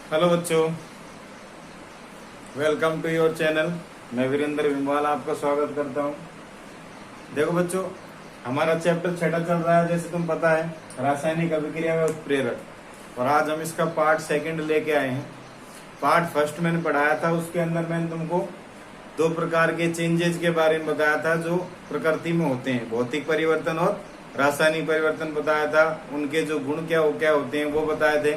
Hello बच्चों, welcome to your channel. मैं वीरेंद्र विमवाल आपका स्वागत करता हूं। देखो बच्चों, हमारा चैप्टर छठा चल रहा है, जैसे तुम पता है, रासायनिक अभिक्रिया व उत्प्रेरक। और आज हम इसका पार्ट सेकंड लेके आए हैं। पार्ट फर्स्ट मैंने पढ़ाया था, उसके अंदर मैंने तुमको दो प्रकार के चेंजेस के बारे में बताया था जो प्रकृति में होते हैं, भौतिक परिवर्तन और रासायनिक परिवर्तन बताया था। उनके जो गुण क्या होते हैं वो बताए थे।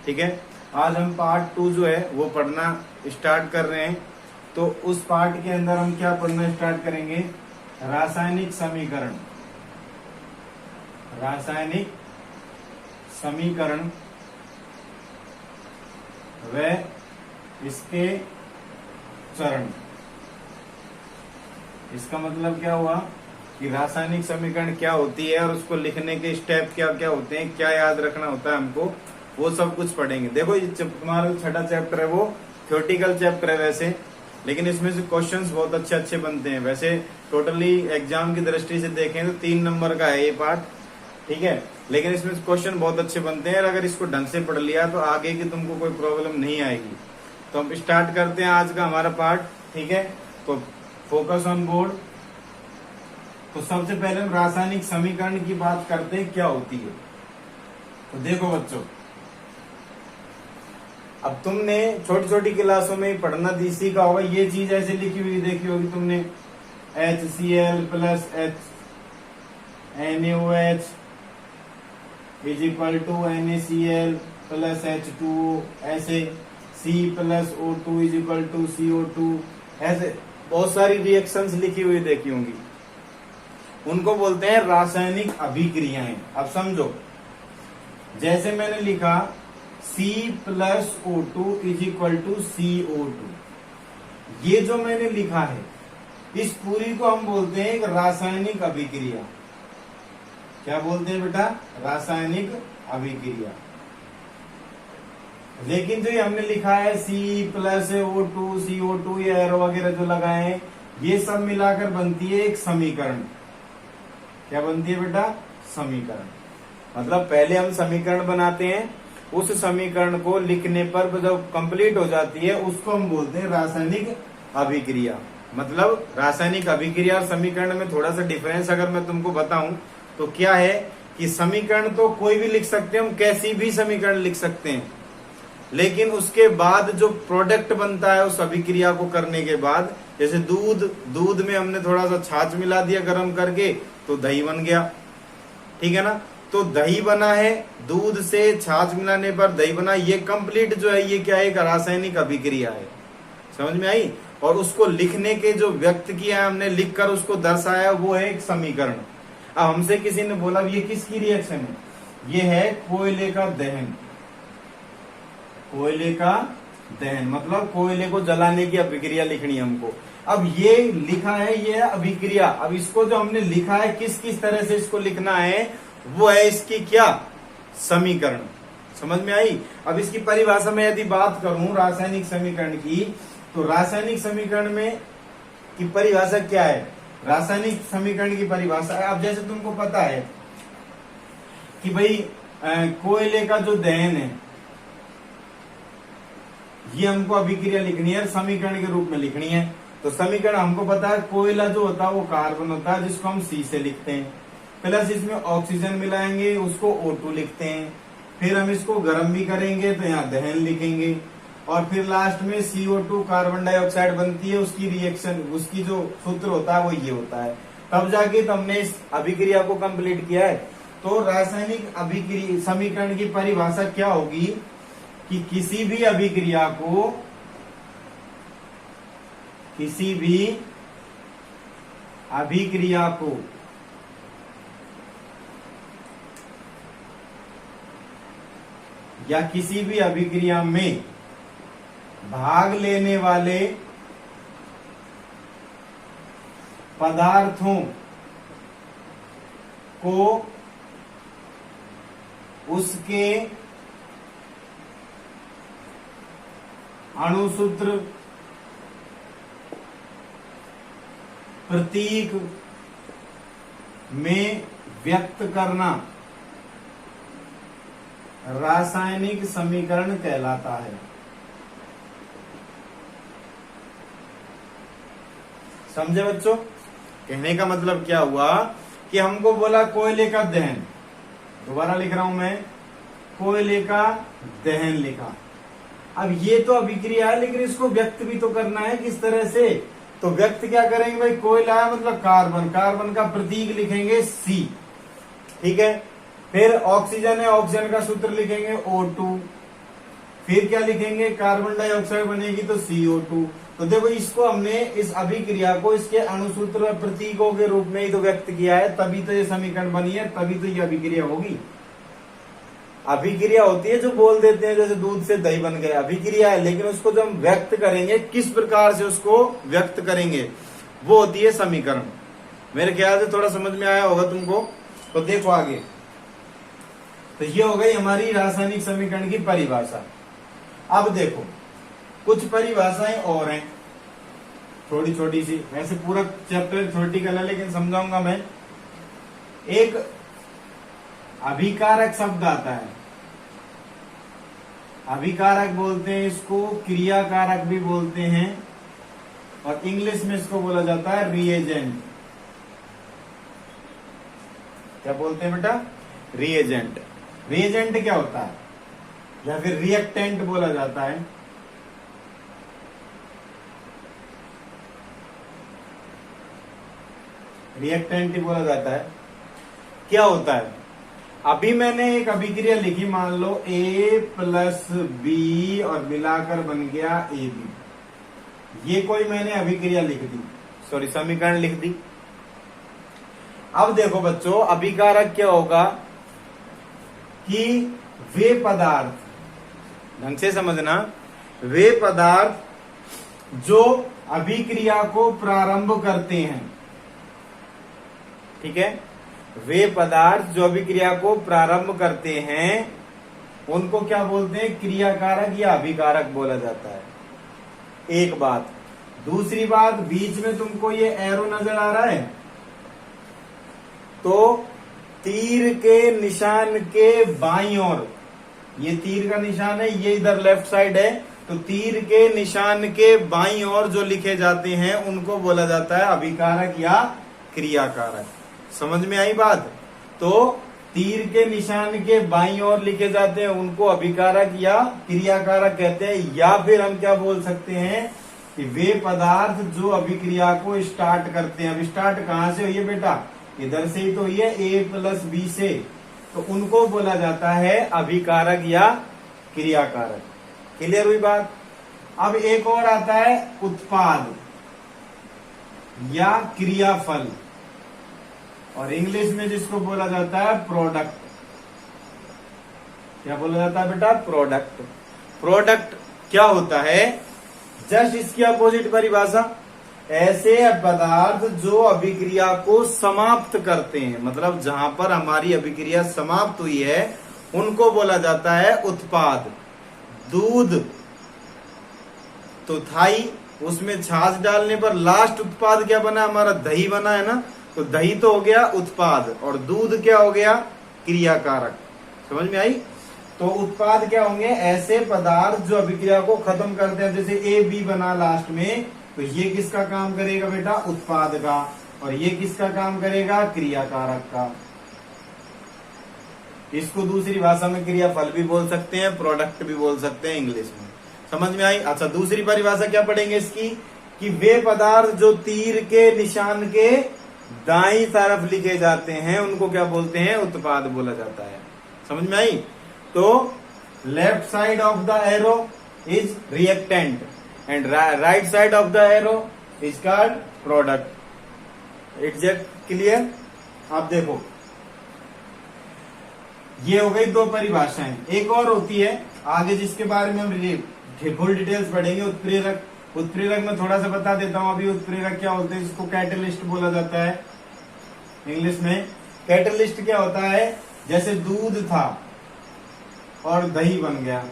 ठीक है, आज हम पार्ट 2 जो है वो पढ़ना स्टार्ट कर रहे हैं। तो उस पार्ट के अंदर हम क्या पढ़ना स्टार्ट करेंगे? रासायनिक समीकरण। रासायनिक समीकरण व इसके चरण। इसका मतलब क्या हुआ कि रासायनिक समीकरण क्या होती है और उसको लिखने के स्टेप क्या क्या होते हैं, क्या याद रखना होता है हमको, वो सब कुछ पढ़ेंगे। देखो, ये तुम्हारा छठा चैप्टर है वो थ्योरेटिकल चैप्टर है वैसे, लेकिन इसमें से क्वेश्चंस बहुत अच्छे अच्छे बनते हैं। वैसे टोटली एग्जाम की दृष्टि से देखें तो 3 नंबर का है ये पार्ट, ठीक है, लेकिन इसमें क्वेश्चन बहुत अच्छे बनते हैं। और अगर इसको ढंग से पढ़ लिया तो आगे की तुमको कोई प्रॉब्लम नहीं आएगी। तो हम स्टार्ट करते हैं आज का हमारा पार्ट। ठीक है, तो फोकस ऑन बोर्ड। तो सबसे पहले हम रासायनिक समीकरण की बात करते हैं, क्या होती है। तो देखो बच्चों, अब तुमने छोटी छोटी क्लासों में पढ़ना सीखा होगा। ये चीज ऐसे लिखी हुई देखी होगी तुमने, HCl plus NaOH is equal to NaCl plus H2O, ऐसे C plus O2 is equal to CO2, ऐसे बहुत सारी रिएक्शंस लिखी हुई देखी होंगी। उनको बोलते हैं रासायनिक अभिक्रियाएं। अब समझो, जैसे मैंने लिखा C plus O2 is equal to CO2, ये जो मैंने लिखा है इस पूरी को हम बोलते हैं एक रासायनिक अभिक्रिया। क्या बोलते हैं बेटा? रासायनिक अभिक्रिया। लेकिन जो ये हमने लिखा है C प्लस O2 CO2, ये एरो वगैरह जो लगाए हैं, ये सब मिलाकर बनती है एक समीकरण। क्या बनती है बेटा? समीकरण। मतलब पहले हम समीकरण बनाते हैं, उस समीकरण को लिखने पर जब कंप्लीट हो जाती है उसको हम बोलते हैं रासायनिक अभिक्रिया। मतलब रासायनिक अभिक्रिया और समीकरण में थोड़ा सा डिफरेंस अगर मैं तुमको बताऊं तो क्या है कि समीकरण तो कोई भी लिख सकते हैं, हम कैसी भी समीकरण लिख सकते हैं, लेकिन उसके बाद जो प्रोडक्ट बनता है उस अभिक्रिया को करने के बाद, जैसे दूध में हमने थोड़ा सा छाछ मिला दिया गर्म करके तो दही बन गया। ठीक है ना? तो दही बना है, दूध से छाछ मिलाने पर दही बना, ये कंप्लीट जो है ये क्या है? एक रासायनिक अभिक्रिया है। समझ में आई? और उसको लिखने के जो व्यक्त किया है हमने, लिखकर उसको दर्शाया, वो है एक समीकरण। अब हमसे किसी ने बोला ये किसकी रिएक्शन है? ये है कोयले का दहन। कोयले का दहन मतलब कोयले को जलाने की अभिक्रिया लिखनी है हमको। अब ये लिखा है, ये अभिक्रिया। अब इसको जो हमने लिखा है, किस किस तरह से इसको लिखना है, वो है इसकी क्या? समीकरण। समझ में आई? अब इसकी परिभाषा में यदि बात करूं रासायनिक समीकरण की, तो रासायनिक समीकरण में की परिभाषा क्या है? रासायनिक समीकरण की परिभाषा है, अब जैसे तुमको पता है कि भाई कोयले का जो दहन है, ये हमको अभिक्रिया लिखनी है, समीकरण के रूप में लिखनी है। तो समीकरण हमको पता है, कोयला जो होता है वो कार्बन होता है, जिसको हम C से लिखते हैं, प्लस इसमें ऑक्सीजन मिलाएंगे, उसको O2 लिखते हैं। फिर हम इसको गर्म भी करेंगे तो यहाँ दहन लिखेंगे, और फिर लास्ट में CO2 कार्बन डाइऑक्साइड बनती है, उसकी रिएक्शन, उसकी जो सूत्र होता है वो ये होता है। तब जाके तो हमने इस अभिक्रिया को कंप्लीट किया है। तो रासायनिक अभिक्रिया समीकरण की परिभाषा क्या होगी कि किसी भी अभिक्रिया को या किसी भी अभिक्रिया में भाग लेने वाले पदार्थों को उसके अणुसूत्र, प्रतीक में व्यक्त करना रासायनिक समीकरण कहलाता है। समझे बच्चों? कहने का मतलब क्या हुआ कि हमको बोला कोयले का दहन, दोबारा लिख रहा हूं मैं, कोयले का दहन लिखा। अब ये तो अभिक्रिया है, लेकिन इसको व्यक्त भी तो करना है किस तरह से। तो व्यक्त क्या करेंगे भाई, कोयला है मतलब कार्बन, कार्बन का प्रतीक लिखेंगे C, ठीक है। फिर ऑक्सीजन है, ऑक्सीजन का सूत्र लिखेंगे O2। फिर क्या लिखेंगे, कार्बन डाइऑक्साइड बनेगी तो CO2। तो देखो इसको हमने, इस अभिक्रिया को इसके अणुसूत्र और प्रतीकों के रूप में ही तो व्यक्त किया है, तभी तो ये समीकरण बनी है, तभी तो ये अभिक्रिया होगी। अभिक्रिया होती है जो बोल देते हैं जैसे दूध से दही बन गया, अभिक्रिया है, लेकिन उसको जब हम व्यक्त करेंगे, किस प्रकार से उसको व्यक्त करेंगे, वो होती है समीकरण। मेरे ख्याल से थोड़ा समझ में आया होगा तुमको। तो देखो आगे, तो ये हो गई हमारी रासायनिक समीकरण की परिभाषा। अब देखो कुछ परिभाषाएं और हैं, थोड़ी छोटी सी, वैसे पूरा चैप्टर थ्योरेटिकल है लेकिन समझाऊंगा मैं। एक अभिकारक शब्द आता है, अभिकारक बोलते हैं इसको, क्रियाकारक भी बोलते हैं, और इंग्लिश में इसको बोला जाता है रिएजेंट। क्या बोलते हैं बेटा, रिएजेंट। रिएजेंट क्या होता है, या फिर रिएक्टेंट बोला जाता है। रिएक्टेंट ही बोला जाता है। क्या होता है, अभी मैंने एक अभिक्रिया लिखी, मान लो A+B और मिलाकर बन गया AB। ये कोई मैंने अभिक्रिया लिख दी, सॉरी समीकरण लिख दी। अब देखो बच्चों, अभिकारक क्या होगा कि वे पदार्थ, ढंग से समझना, वे पदार्थ जो अभिक्रिया को प्रारंभ करते हैं, ठीक है, वे पदार्थ जो अभिक्रिया को प्रारंभ करते हैं उनको क्या बोलते हैं, क्रियाकारक या अभिकारक बोला जाता है। एक बात। दूसरी बात, बीच में तुमको ये एरो नजर आ रहा है, तो तीर के निशान के बाईं ओर, ये तीर का निशान है, ये इधर लेफ्ट साइड है, तो तीर के निशान के बाईं ओर जो लिखे जाते हैं उनको बोला जाता है अभिकारक या क्रियाकारक। समझ में आई बात? तो तीर के निशान के बाईं ओर लिखे जाते हैं उनको अभिकारक या क्रियाकारक कहते हैं। या फिर हम क्या बोल सकते हैं कि वे पदार्थ जो अभिक्रिया को स्टार्ट करते हैं, अब स्टार्ट कहां से हुई है बेटा, इधर से ही तो हुई है, A+B से, तो उनको बोला जाता है अभिकारक या क्रियाकारक। क्लियर हुई बात? अब एक और आता है उत्पाद या क्रियाफल, और इंग्लिश में जिसको बोला जाता है प्रोडक्ट। क्या बोला जाता है बेटा, प्रोडक्ट। प्रोडक्ट क्या होता है, जस्ट इसकी अपोजिट परिभाषा, ऐसे पदार्थ जो अभिक्रिया को समाप्त करते हैं, मतलब जहां पर हमारी अभिक्रिया समाप्त हुई है उनको बोला जाता है उत्पाद। दूध तो था ही, उसमें छाछ डालने पर लास्ट उत्पाद क्या बना, हमारा दही बना है ना, तो दही तो हो गया उत्पाद, और दूध क्या हो गया, क्रियाकारक। समझ में आई? तो उत्पाद क्या होंगे, ऐसे पदार्थ जो अभिक्रिया को खत्म करते हैं, जैसे AB बना लास्ट में, तो ये किसका काम करेगा बेटा, उत्पाद का, और ये किसका काम करेगा, क्रियाकारक का। इसको दूसरी भाषा में क्रियाफल भी बोल सकते हैं, प्रोडक्ट भी बोल सकते हैं इंग्लिश में। समझ में आई? अच्छा, दूसरी परिभाषा क्या पढ़ेंगे इसकी, कि वे पदार्थ जो तीर के निशान के दाईं तरफ लिखे जाते हैं उनको क्या बोलते हैं, उत्पाद बोला जाता है। समझ में आई? तो left side of the arrow is reactant and right side of the arrow is called product. Exact clear? आप देखो, ये हो गई दो परिभाषाएं। एक और होती है आगे जिसके बारे में हम फुल डिटेल्स पढ़ेंगे, उत्प्रेरक। उत्प्रेरक में थोड़ा सा बता देता हूं अभी, उत्प्रेरक क्या होते हैं, इसको कैटलिस्ट बोला जाता है इंग्लिश में। कैटलिस्ट क्या होता है, जैसे दूध था और दही बन गया,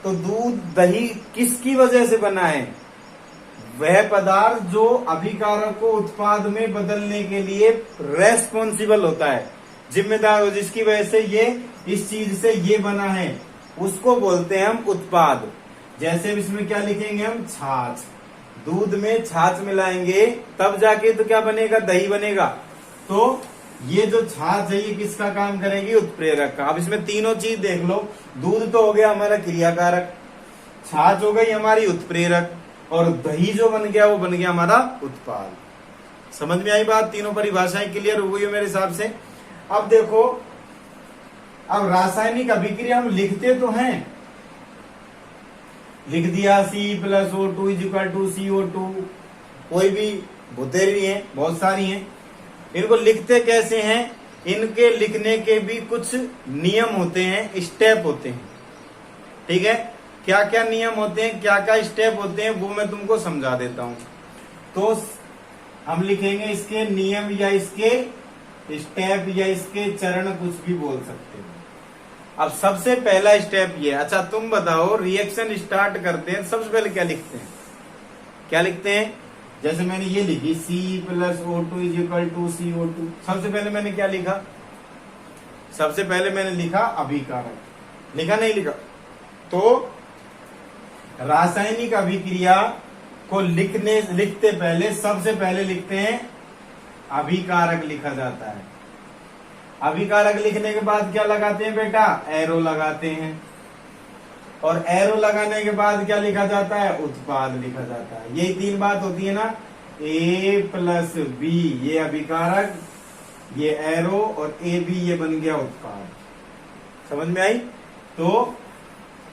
तो दूध दही किसकी वजह से बना है, वह पदार्थ जो अभिकारक को उत्पाद में बदलने के लिए रेस्पॉन्सिबल होता है, जिम्मेदार हो, जिसकी वजह से ये इस चीज से ये बना है, उसको बोलते हैं हम उत्पाद। जैसे इसमें क्या लिखेंगे हम, छाछ। दूध में छाछ मिलाएंगे तब जाके तो क्या बनेगा, दही बनेगा। तो ये जो छाछ है ये किसका काम करेगी, उत्प्रेरक का। अब इसमें तीनों चीज देख लो, दूध तो हो गया हमारा क्रियाकारक, छाछ हो गई हमारी उत्प्रेरक, और दही जो बन गया वो बन गया हमारा उत्पाद। समझ में आई बात, तीनों परिभाषाएं क्लियर हो गई है मेरे हिसाब से। अब देखो, अब रासायनिक अभिक्रिया हम लिखते तो हैं, लिख दिया C+O2 = CO2, कोई भी भुतेरी है, बहुत सारी हैं। इनको लिखते कैसे हैं, इनके लिखने के भी कुछ नियम होते हैं, स्टेप होते हैं। ठीक है, क्या क्या नियम होते हैं, क्या क्या स्टेप होते हैं, वो मैं तुमको समझा देता हूं। तो हम लिखेंगे इसके नियम या इसके स्टेप या इसके चरण, कुछ भी बोल सकते हो। अब सबसे पहला स्टेप ये, अच्छा तुम बताओ, रिएक्शन स्टार्ट करते हैं सबसे पहले क्या लिखते हैं, क्या लिखते हैं। जैसे मैंने ये लिखी C+O2 = CO2, सबसे पहले मैंने क्या लिखा, सबसे पहले मैंने लिखा अभिकारक, लिखा नहीं लिखा। तो रासायनिक अभिक्रिया को लिखते पहले सबसे पहले लिखते हैं अभिकारक, लिखा जाता है। अभिकारक लिखने के बाद क्या लगाते हैं बेटा, एरो लगाते हैं, और एरो लगाने के बाद क्या लिखा जाता है, उत्पाद लिखा जाता है। यही तीन बात होती है ना, A+B ये अभिकारक, ये एरो, और AB ये बन गया उत्पाद। समझ में आई। तो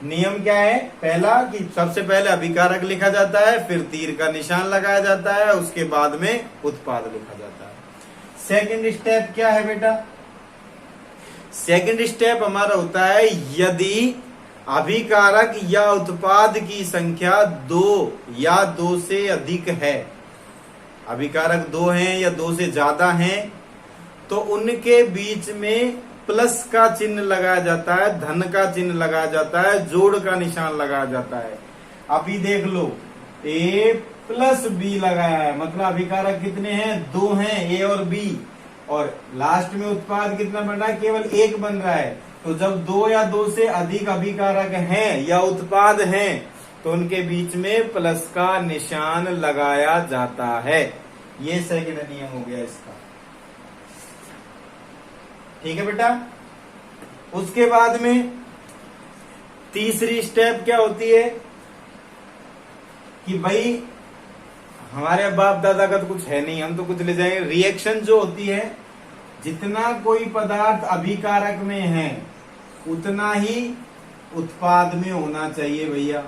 नियम क्या है, पहला कि सबसे पहले अभिकारक लिखा जाता है, फिर तीर का निशान लगाया जाता है, उसके बाद में उत्पाद लिखा जाता है। सेकंड स्टेप क्या है बेटा, सेकंड स्टेप हमारा होता है, यदि अभिकारक या उत्पाद की संख्या 2 या 2 से अधिक है, अभिकारक 2 हैं या 2 से ज्यादा हैं, तो उनके बीच में प्लस का चिन्ह लगाया जाता है, धन का चिन्ह लगाया जाता है, जोड़ का निशान लगाया जाता है। अभी देख लो, A+B लगाया है, मतलब अभिकारक कितने हैं, 2 हैं, A और B, और लास्ट में उत्पाद कितना बन रहा है, केवल 1 बन रहा है। तो जब 2 या 2 से अधिक अभिकारक हैं या उत्पाद हैं, तो उनके बीच में प्लस का निशान लगाया जाता है। ये सेकंड नियम हो गया इसका। ठीक है बेटा। उसके बाद में तीसरी स्टेप क्या होती है कि भाई हमारे बाप दादा का तो कुछ है नहीं, हम तो कुछ ले जाएंगे। रिएक्शन जो होती है, जितना कोई पदार्थ अभिकारक में है उतना ही उत्पाद में होना चाहिए भैया,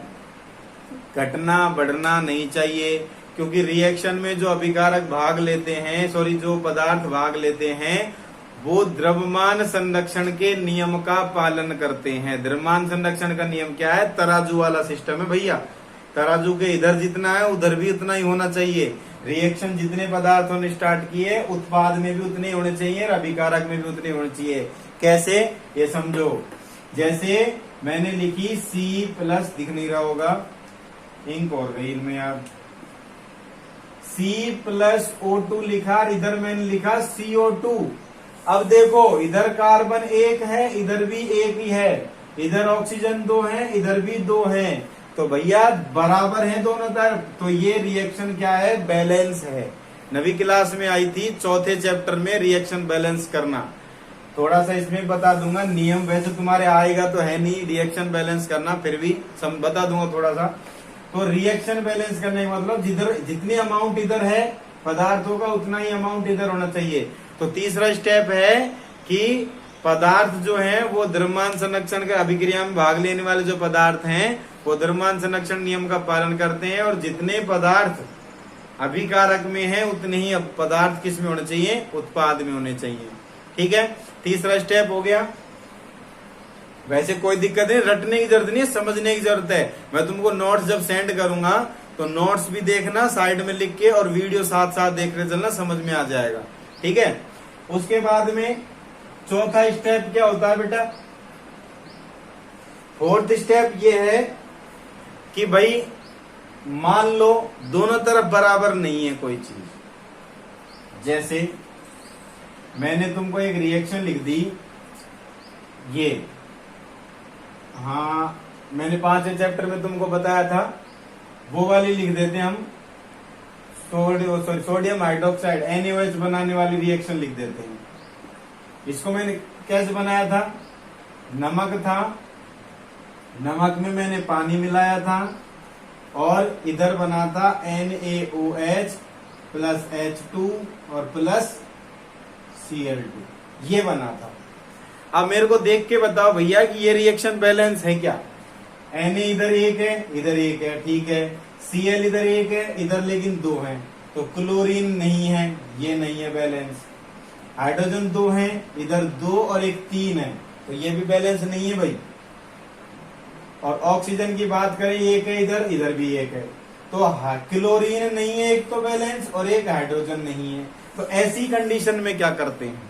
घटना बढ़ना नहीं चाहिए। क्योंकि रिएक्शन में जो अभिकारक भाग लेते हैं, जो पदार्थ भाग लेते हैं, वो द्रव्यमान संरक्षण के नियम का पालन करते हैं। द्रव्यमान संरक्षण का नियम क्या है, तराजू वाला सिस्टम है भैया। तराजू के इधर जितना है उधर भी उतना ही होना चाहिए। रिएक्शन जितने पदार्थों ने स्टार्ट किए, उत्पाद में भी उतने होने चाहिए और अभिकारक में भी उतने होने चाहिए। कैसे, ये समझो। जैसे मैंने लिखी C+ दिख नहीं रहा होगा, इंक और गई इनमें यार, C+O2 लिखा, इधर मैंने लिखा CO2। अब देखो, इधर कार्बन 1 है, इधर भी 1 ही है, इधर ऑक्सीजन 2 है, इधर भी 2 है, तो भैया बराबर है दोनों तरफ। तो ये रिएक्शन क्या है, बैलेंस है। नवी क्लास में आई थी चौथे चैप्टर में, रिएक्शन बैलेंस करना। थोड़ा सा इसमें बता दूंगा नियम, वैसे तुम्हारे आएगा तो है नहीं रिएक्शन बैलेंस करना, फिर भी बता दूंगा थोड़ा सा। तो रिएक्शन बैलेंस करने का मतलब जितनी अमाउंट इधर है पदार्थों का, उतना ही अमाउंट इधर होना चाहिए। तो तीसरा स्टेप है कि पदार्थ जो है वो द्रव्यमान संरक्षण के अभिक्रिया में भाग लेने वाले जो पदार्थ हैं वो द्रव्यमान संरक्षण नियम का पालन करते हैं, और जितने पदार्थ अभिकारक में है उतने ही पदार्थ किस में होने चाहिए, उत्पाद में होने चाहिए। ठीक है, तीसरा स्टेप हो गया। वैसे कोई दिक्कत नहीं, रटने की जरूरत नहीं, समझने की जरूरत है। मैं तुमको नोट्स जब सेंड करूंगा तो नोट्स भी देखना साइड में लिख के, और वीडियो साथ साथ देखते चलना, समझ में आ जाएगा। ठीक है। उसके बाद में चौथा स्टेप क्या होता है बेटा, फोर्थ स्टेप ये है कि भाई मान लो दोनों तरफ बराबर नहीं है कोई चीज। जैसे मैंने तुमको एक रिएक्शन लिख दी ये, हाँ मैंने 5वें चैप्टर में तुमको बताया था, वो वाली लिख देते हैं हम, सोडियम हाइड्रोक्साइड NaOH बनाने वाली रिएक्शन लिख देते हैं। इसको मैंने कैसे बनाया था, नमक था, नमक में मैंने पानी मिलाया था और इधर बना था NaOH प्लस H2 और प्लस Cl2, ये बना था। अब मेरे को देख के बताओ भैया कि ये रिएक्शन बैलेंस है क्या। Na इधर एक है, इधर एक है, ठीक है। Cl इधर एक है, इधर लेकिन दो हैं, तो क्लोरीन नहीं है, ये नहीं है बैलेंस। हाइड्रोजन दो हैं, इधर दो और एक तीन है, तो ये भी बैलेंस नहीं है भाई। और ऑक्सीजन की बात करें, एक है इधर, इधर भी एक है, तो क्लोरीन नहीं है एक तो बैलेंस, और एक हाइड्रोजन नहीं है। तो ऐसी कंडीशन में क्या करते हैं,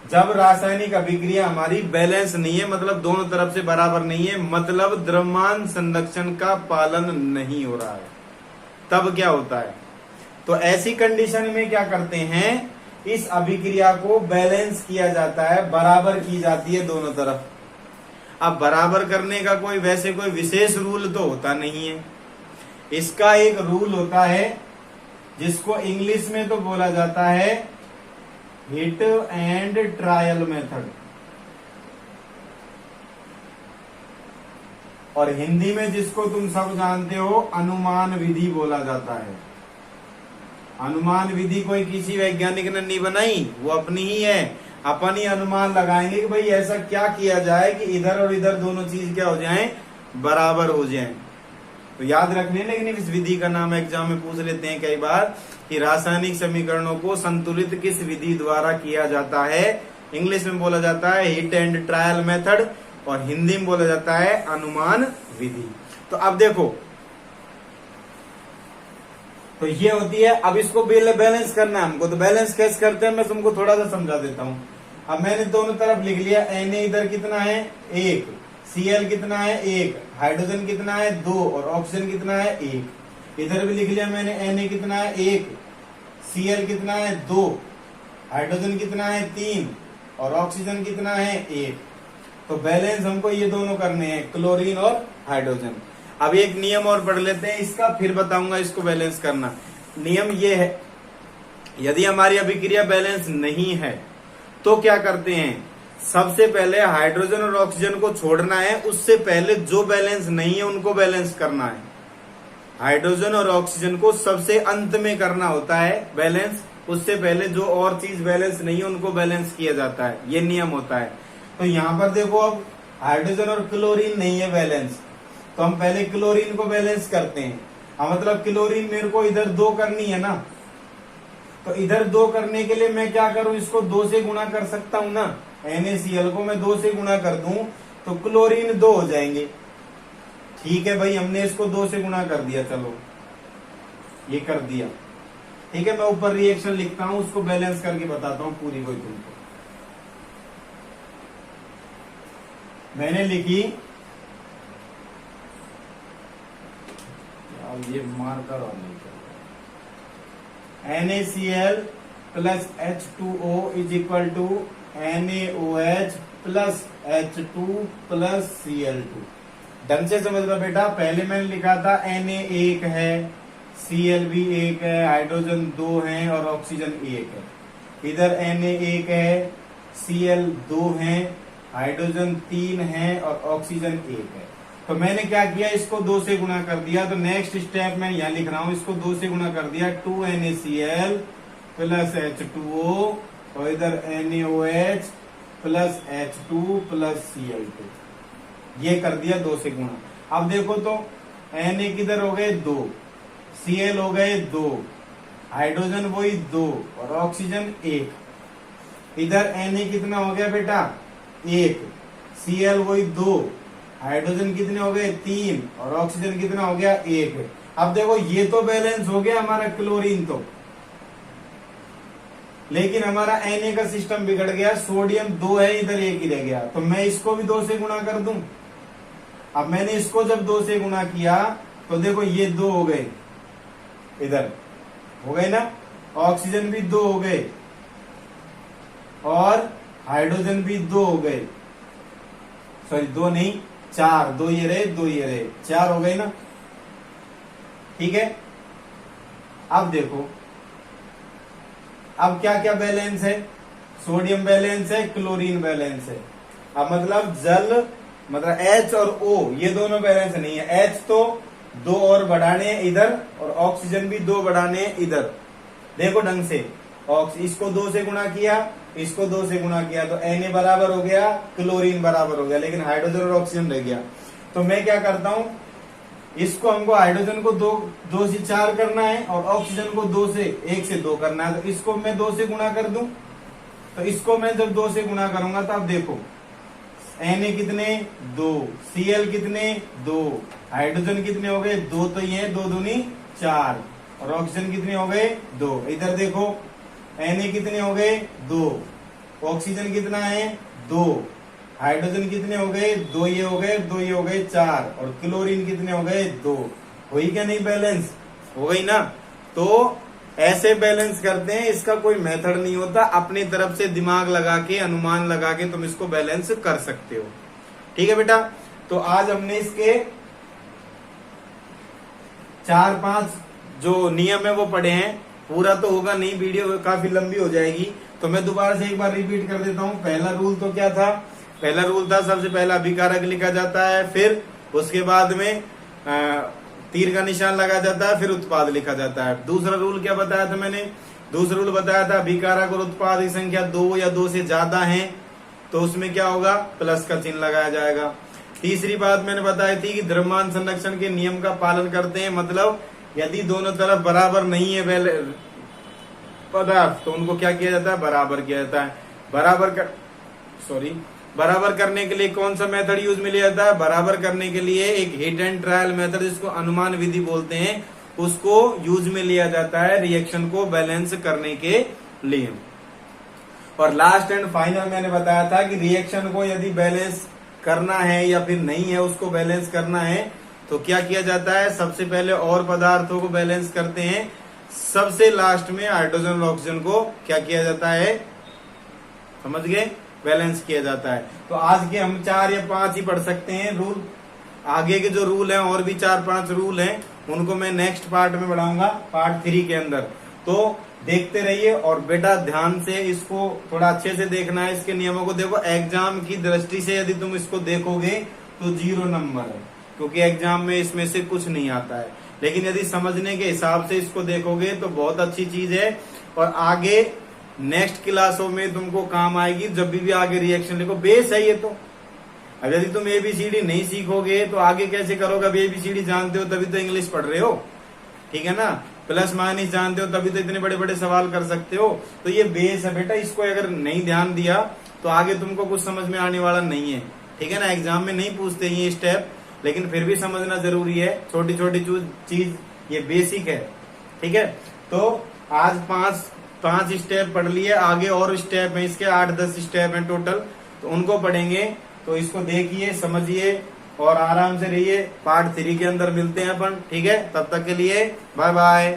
जब रासायनिक अभिक्रिया हमारी बैलेंस नहीं है, मतलब दोनों तरफ से बराबर नहीं है, मतलब द्रव्यमान संरक्षण का पालन नहीं हो रहा है, तब क्या होता है, तो ऐसी कंडीशन में क्या करते हैं, इस अभिक्रिया को बैलेंस किया जाता है, बराबर की जाती है दोनों तरफ। अब बराबर करने का कोई वैसे कोई विशेष रूल तो होता नहीं है, इसका एक रूल होता है जिसको इंग्लिश में तो बोला जाता है हिट एंड ट्रायल मेथड, और हिंदी में जिसको तुम सब जानते हो अनुमान विधि बोला जाता है। अनुमान विधि कोई किसी वैज्ञानिक ने नहीं बनाई, वो अपनी ही है, अपन ही अनुमान लगाएंगे कि भाई ऐसा क्या किया जाए कि इधर और इधर दोनों चीज क्या हो जाएं, बराबर हो जाएं। तो याद रखने, लेकिन इस विधि का नाम एग्जाम में पूछ लेते हैं कई बार कि रासायनिक समीकरणों को संतुलित किस विधि द्वारा किया जाता है। इंग्लिश में बोला जाता है हिट एंड ट्रायल मेथड, और हिंदी में बोला जाता है अनुमान विधि। तो अब देखो, तो ये होती है, अब इसको बैलेंस करना है हमको, तो बैलेंस कैसे करते हैं मैं तुमको थोड़ा सा समझा देता हूं। अब मैंने दोनों तरफ लिख लिया, Na इधर कितना है, एक, Cl कितना है, एक, हाइड्रोजन कितना है, दो, और ऑक्सीजन कितना है, एक। इधर भी लिख लिया मैंने, Na कितना है, एक, Cl कितना है, दो, हाइड्रोजन कितना है, तीन, और ऑक्सीजन कितना है, एक। तो बैलेंस हमको ये दोनों करने हैं, क्लोरीन और हाइड्रोजन। अब एक नियम और पढ़ लेते हैं इसका, फिर बताऊंगा इसको बैलेंस करना। नियम ये है, यदि हमारी अभिक्रिया बैलेंस नहीं है तो क्या करते हैं, सबसे पहले हाइड्रोजन और ऑक्सीजन को छोड़ना है, उससे पहले जो बैलेंस नहीं है उनको बैलेंस करना है। हाइड्रोजन और ऑक्सीजन को सबसे अंत में करना होता है बैलेंस, उससे पहले जो और चीज बैलेंस नहीं है उनको बैलेंस किया जाता है, ये नियम होता है। तो यहाँ पर देखो, अब हाइड्रोजन और क्लोरीन नहीं है बैलेंस, तो हम पहले क्लोरीन को बैलेंस करते हैं। मतलब क्लोरीन मेरे को इधर दो करनी है ना, तो इधर दो करने के लिए मैं क्या करूं, इसको दो से गुणा कर सकता हूं ना, NaCl को मैं दो से गुणा कर दूं तो क्लोरीन दो हो जाएंगे। ठीक है भाई, हमने इसको दो से गुणा कर दिया, चलो ये कर दिया, ठीक है। मैं ऊपर रिएक्शन लिखता हूं, उसको बैलेंस करके बताता हूं पूरी कोई तुमको। मैंने लिखी, ये मार्कर और नहीं कर, NaCl plus H2O is equal to NaOH plus H2 plus Cl2। ढंग से समझ लो बेटा, पहले मैंने लिखा था Na एक है, Cl भी एक है, हाइड्रोजन दो हैं और ऑक्सीजन एक है। इधर Na एक है, Cl दो हैं, हाइड्रोजन तीन है और ऑक्सीजन एक है। तो मैंने क्या किया, इसको दो से गुणा कर दिया। तो नेक्स्ट स्टेप मैं यहाँ लिख रहा हूं, इसको दो से गुणा कर दिया, 2NaCl प्लस H2O और इधर NaOH plus H2 plus Cl2, ये कर दिया दो से गुणा। अब देखो तो Na किधर हो गए, दो, Cl हो गए दो, हाइड्रोजन वही दो और ऑक्सीजन एक। इधर Na कितना हो गया बेटा, एक, Cl वही दो, हाइड्रोजन कितने हो गए, तीन, और ऑक्सीजन कितना हो गया, एक। अब देखो ये तो बैलेंस हो गया हमारा क्लोरीन तो, लेकिन हमारा Na का सिस्टम बिगड़ गया, सोडियम दो है, इधर एक ही रह गया, तो मैं इसको भी दो से गुणा कर दूं। अब मैंने इसको जब दो से गुणा किया तो देखो ये दो हो गए, इधर हो गए ना, ऑक्सीजन भी दो हो गए, और हाइड्रोजन भी 2 हो गए, सॉरी 2 नहीं 4, 2 ये रहे 2 ये रहे, 4 हो गए ना। ठीक है, अब देखो अब क्या क्या बैलेंस है, सोडियम बैलेंस है, क्लोरीन बैलेंस है। अब मतलब जल मतलब H और O ये दोनों बैलेंस नहीं है। H तो 2 और बढ़ाने इधर और ऑक्सीजन भी 2 बढ़ाने इधर। देखो ढंग से, इसको 2 से गुणा किया, इसको 2 से गुणा किया तो Na बराबर हो गया, क्लोरीन बराबर हो गया, लेकिन हाइड्रोजन और ऑक्सीजन रह गया। तो मैं क्या करता हूं, इसको हमको हाइड्रोजन को 2 से 4 करना है और ऑक्सीजन को 1 से 2 करना है। तो इसको मैं 2 से गुणा कर दूं, तो इसको मैं जब 2 से गुणा करूंगा तो आप देखो Na कितने 2, Cl कितने 2, हाइड्रोजन कितने हो गए 2, तो ये 2 दूनी 4 और ऑक्सीजन कितने हो गए 2। इधर देखो Na कितने हो गए 2, ऑक्सीजन कितना है 2, हाइड्रोजन कितने हो गए 2 ये हो गए 2 ये हो गए 4 और क्लोरीन कितने हो गए 2। हुई क्या नहीं बैलेंस, हो गई ना। तो ऐसे बैलेंस करते हैं, इसका कोई मेथड नहीं होता, अपनी तरफ से दिमाग लगा के अनुमान लगा के तुम इसको बैलेंस कर सकते हो। ठीक है बेटा, तो आज हमने इसके 4-5 जो नियम है वो पढ़े हैं। पूरा तो होगा नहीं, वीडियो काफी लंबी हो जाएगी, तो मैं दोबारा से एक बार रिपीट कर देता हूं। पहला रूल तो क्या था, पहला रूल था सबसे पहला अभिकारक लिखा जाता है, फिर उसके बाद में तीर का निशान लगा जाता है, फिर उत्पाद लिखा जाता है। दूसरा रूल क्या बताया था मैंने, दूसरा रूल बताया था अभिकारक और उत्पाद की संख्या 2 या 2 से ज्यादा है तो उसमें क्या होगा, प्लस का चिन्ह लगाया जाएगा। तीसरी बात मैंने बताई थी कि द्रव्यमान संरक्षण के नियम का पालन करते हैं, मतलब यदि दोनों तरफ बराबर नहीं है पदार्थ तो उनको क्या किया जाता है, बराबर किया जाता है। बराबर करने के लिए कौन सा मेथड यूज में लिया जाता है, बराबर करने के लिए एक हिट एंड ट्रायल मेथड जिसको अनुमान विधि बोलते हैं उसको यूज में लिया जाता है रिएक्शन को बैलेंस करने के लिए। और लास्ट एंड फाइनल मैंने बताया था कि रिएक्शन को यदि बैलेंस करना है या फिर नहीं है उसको बैलेंस करना है तो क्या किया जाता है, सबसे पहले और पदार्थों को बैलेंस करते हैं, सबसे लास्ट में हाइड्रोजन और ऑक्सीजन को क्या किया जाता है, समझ गए, बैलेंस किया जाता है। तो आज के हम 4 या 5 ही पढ़ सकते हैं रूल, आगे के जो रूल हैं और भी 4-5 रूल हैं उनको मैं नेक्स्ट पार्ट में बढ़ाऊंगा, पार्ट 3 के अंदर। तो देखते रहिए और बेटा ध्यान से इसको थोड़ा अच्छे से देखना है, इसके नियमों को देखो। एग्जाम की दृष्टि से यदि तुम इसको देखोगे तो 0 नंबर है, क्योंकि एग्जाम में इसमें से कुछ नहीं आता है, लेकिन यदि समझने के हिसाब से इसको देखोगे तो बहुत अच्छी चीज है और आगे नेक्स्ट क्लासों में तुमको काम आएगी। जब भी आगे रिएक्शन लिखो, बेस है ये तो। अब यदि तुम ABCD नहीं सीखोगे तो आगे कैसे करोगे, अब ABCD जानते हो तभी तो इंग्लिश पढ़ रहे हो, ठीक है ना, प्लस माइनस जानते हो तभी तो इतने बड़े बड़े सवाल कर सकते हो। तो ये बेस है बेटा, इसको अगर नहीं ध्यान दिया तो आगे तुमको कुछ समझ में आने वाला नहीं है, ठीक है ना। एग्जाम में नहीं पूछते ये स्टेप, लेकिन फिर भी समझना जरूरी है, छोटी छोटी चीज ये बेसिक है, ठीक है। तो आज 5 स्टेप पढ़ लिए, आगे और स्टेप है इसके 8-10 स्टेप हैं टोटल, तो उनको पढ़ेंगे। तो इसको देखिए, समझिए और आराम से रहिए। पार्ट 3 के अंदर मिलते हैं अपन, ठीक है। तब तक के लिए बाय बाय।